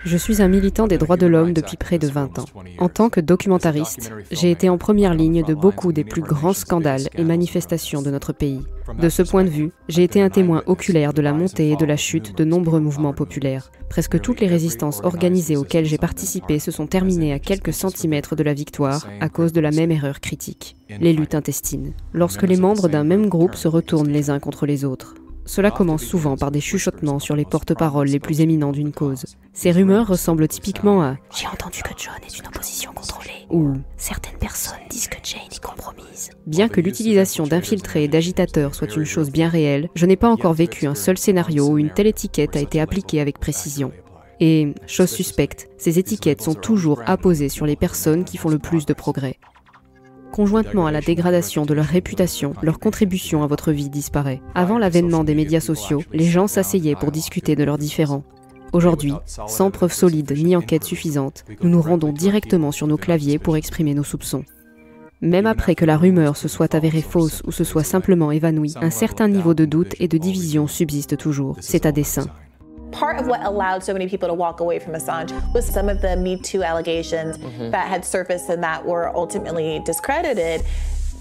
Je suis un militant des droits de l'homme depuis près de 20 ans. En tant que documentariste, j'ai été en première ligne de beaucoup des plus grands scandales et manifestations de notre pays. De ce point de vue, j'ai été un témoin oculaire de la montée et de la chute de nombreux mouvements populaires. Presque toutes les résistances organisées auxquelles j'ai participé se sont terminées à quelques centimètres de la victoire à cause de la même erreur critique, les luttes intestines. Lorsque les membres d'un même groupe se retournent les uns contre les autres. Cela commence souvent par des chuchotements sur les porte-paroles les plus éminents d'une cause. Ces rumeurs ressemblent typiquement à « J'ai entendu que John est une opposition contrôlée » ou « Certaines personnes disent que Jane est compromise ». Bien que l'utilisation d'infiltrés et d'agitateurs soit une chose bien réelle, je n'ai pas encore vécu un seul scénario où une telle étiquette a été appliquée avec précision. Et, chose suspecte, ces étiquettes sont toujours apposées sur les personnes qui font le plus de progrès. Conjointement à la dégradation de leur réputation, leur contribution à votre vie disparaît. Avant l'avènement des médias sociaux, les gens s'asseyaient pour discuter de leurs différends. Aujourd'hui, sans preuves solides ni enquête suffisante, nous nous rendons directement sur nos claviers pour exprimer nos soupçons. Même après que la rumeur se soit avérée fausse ou se soit simplement évanouie, un certain niveau de doute et de division subsiste toujours. C'est à dessein. Part of what allowed so many people to walk away from Assange was some of the Me Too allegations that had surfaced and that were ultimately discredited.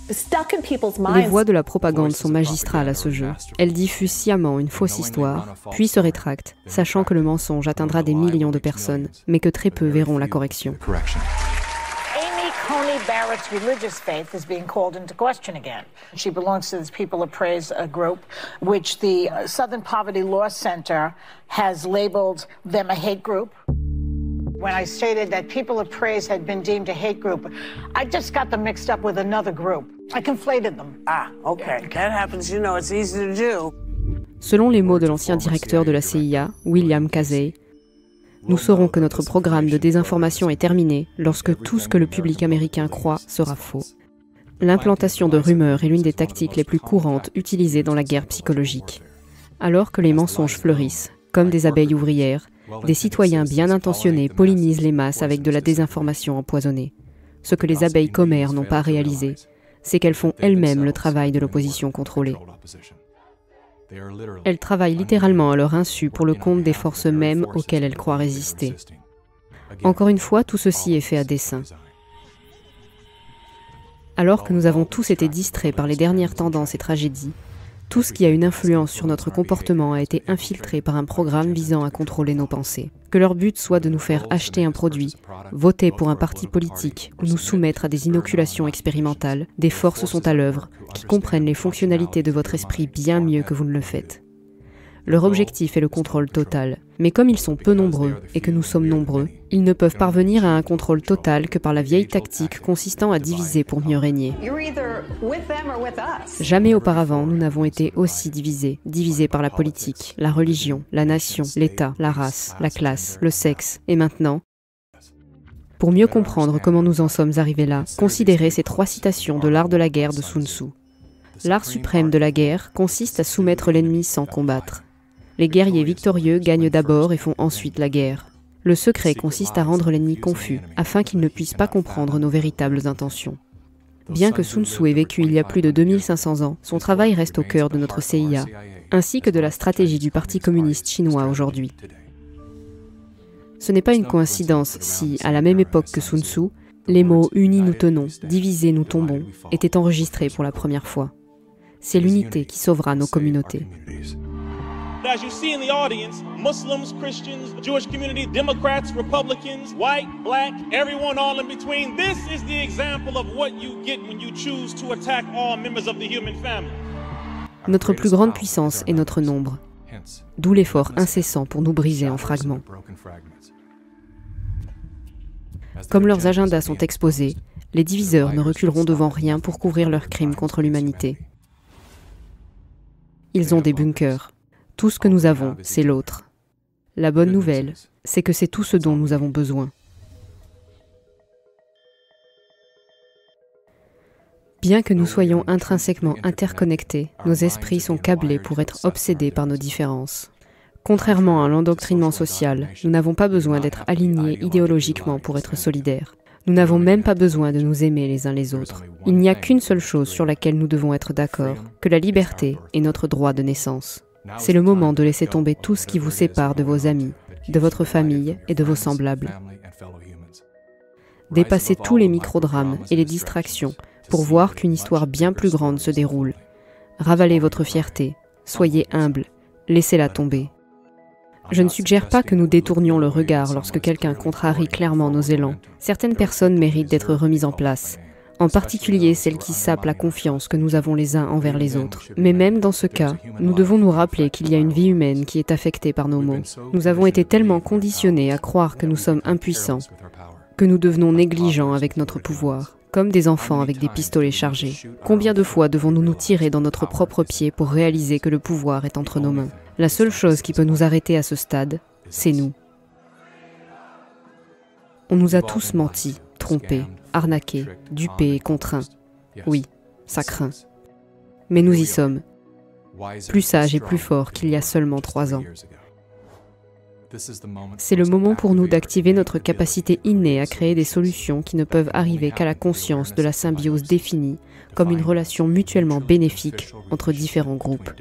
Stuck in people's minds. Les voix de la propagande sont magistrales à ce jeu. Elles diffusent sciemment une fausse histoire, puis se rétractent, sachant que le mensonge atteindra des millions de personnes, mais que très peu verront la correction. Coney Barrett's religious faith is being called into question again. She belongs to this People of Praise group, which the Southern Poverty Law Center has labeled them a hate group. When I stated that People of Praise had been deemed a hate group, I just got them mixed up with another group. I conflated them. Ah, okay. That happens, you know, it's easy to do. Selon les mots de l'ancien directeur de la CIA, William Casey, nous saurons que notre programme de désinformation est terminé lorsque tout ce que le public américain croit sera faux. L'implantation de rumeurs est l'une des tactiques les plus courantes utilisées dans la guerre psychologique. Alors que les mensonges fleurissent, comme des abeilles ouvrières, des citoyens bien intentionnés pollinisent les masses avec de la désinformation empoisonnée. Ce que les abeilles commères n'ont pas réalisé, c'est qu'elles font elles-mêmes le travail de l'opposition contrôlée. Elles travaillent littéralement à leur insu pour le compte des forces mêmes auxquelles elles croient résister. Encore une fois, tout ceci est fait à dessein. Alors que nous avons tous été distraits par les dernières tendances et tragédies, tout ce qui a une influence sur notre comportement a été infiltré par un programme visant à contrôler nos pensées. Que leur but soit de nous faire acheter un produit, voter pour un parti politique ou nous soumettre à des inoculations expérimentales, des forces sont à l'œuvre qui comprennent les fonctionnalités de votre esprit bien mieux que vous ne le faites. Leur objectif est le contrôle total, mais comme ils sont peu nombreux et que nous sommes nombreux, ils ne peuvent parvenir à un contrôle total que par la vieille tactique consistant à diviser pour mieux régner. Jamais auparavant nous n'avons été aussi divisés par la politique, la religion, la nation, l'État, la race, la classe, le sexe, et maintenant, pour mieux comprendre comment nous en sommes arrivés là, considérez ces 3 citations de l'art de la guerre de Sun Tzu. L'art suprême de la guerre consiste à soumettre l'ennemi sans combattre. Les guerriers victorieux gagnent d'abord et font ensuite la guerre. Le secret consiste à rendre l'ennemi confus, afin qu'il ne puisse pas comprendre nos véritables intentions. Bien que Sun Tzu ait vécu il y a plus de 2500 ans, son travail reste au cœur de notre CIA, ainsi que de la stratégie du Parti communiste chinois aujourd'hui. Ce n'est pas une coïncidence si, à la même époque que Sun Tzu, les mots « unis nous tenons, divisés nous tombons » étaient enregistrés pour la première fois. C'est l'unité qui sauvera nos communautés. As you see in the audience, Muslims, Christians, Jewish community, Democrats, Republicans, white, black, everyone all in between. This is the example of what you get when you choose to attack all members of the human family. Notre plus grande puissance est notre nombre, d'où l'effort incessant pour nous briser en fragments. Comme leurs agendas sont exposés, les diviseurs ne reculeront devant rien pour couvrir leurs crimes contre l'humanité. Ils ont des bunkers. Tout ce que nous avons, c'est l'autre. La bonne nouvelle, c'est que c'est tout ce dont nous avons besoin. Bien que nous soyons intrinsèquement interconnectés, nos esprits sont câblés pour être obsédés par nos différences. Contrairement à l'endoctrinement social, nous n'avons pas besoin d'être alignés idéologiquement pour être solidaires. Nous n'avons même pas besoin de nous aimer les uns les autres. Il n'y a qu'une seule chose sur laquelle nous devons être d'accord, que la liberté est notre droit de naissance. C'est le moment de laisser tomber tout ce qui vous sépare de vos amis, de votre famille et de vos semblables. Dépassez tous les microdrames et les distractions pour voir qu'une histoire bien plus grande se déroule. Ravalez votre fierté, soyez humble, laissez-la tomber. Je ne suggère pas que nous détournions le regard lorsque quelqu'un contrarie clairement nos élans. Certaines personnes méritent d'être remises en place, en particulier celles qui sapent la confiance que nous avons les uns envers les autres. Mais même dans ce cas, nous devons nous rappeler qu'il y a une vie humaine qui est affectée par nos mots. Nous avons été tellement conditionnés à croire que nous sommes impuissants, que nous devenons négligents avec notre pouvoir, comme des enfants avec des pistolets chargés. Combien de fois devons-nous nous tirer dans notre propre pied pour réaliser que le pouvoir est entre nos mains? La seule chose qui peut nous arrêter à ce stade, c'est nous. On nous a tous menti, trompés, arnaqués, dupés et contraints. Oui, ça craint. Mais nous y sommes, plus sages et plus forts qu'il y a seulement 3 ans. C'est le moment pour nous d'activer notre capacité innée à créer des solutions qui ne peuvent arriver qu'à la conscience de la symbiose définie comme une relation mutuellement bénéfique entre différents groupes.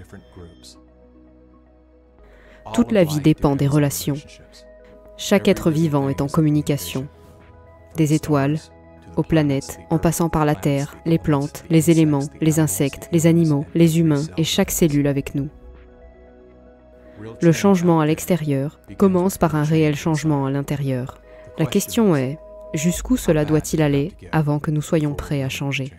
Toute la vie dépend des relations. Chaque être vivant est en communication. Des étoiles, aux planètes, en passant par la Terre, les plantes, les éléments, les insectes, les animaux, les humains et chaque cellule avec nous. Le changement à l'extérieur commence par un réel changement à l'intérieur. La question est, jusqu'où cela doit-il aller avant que nous soyons prêts à changer ?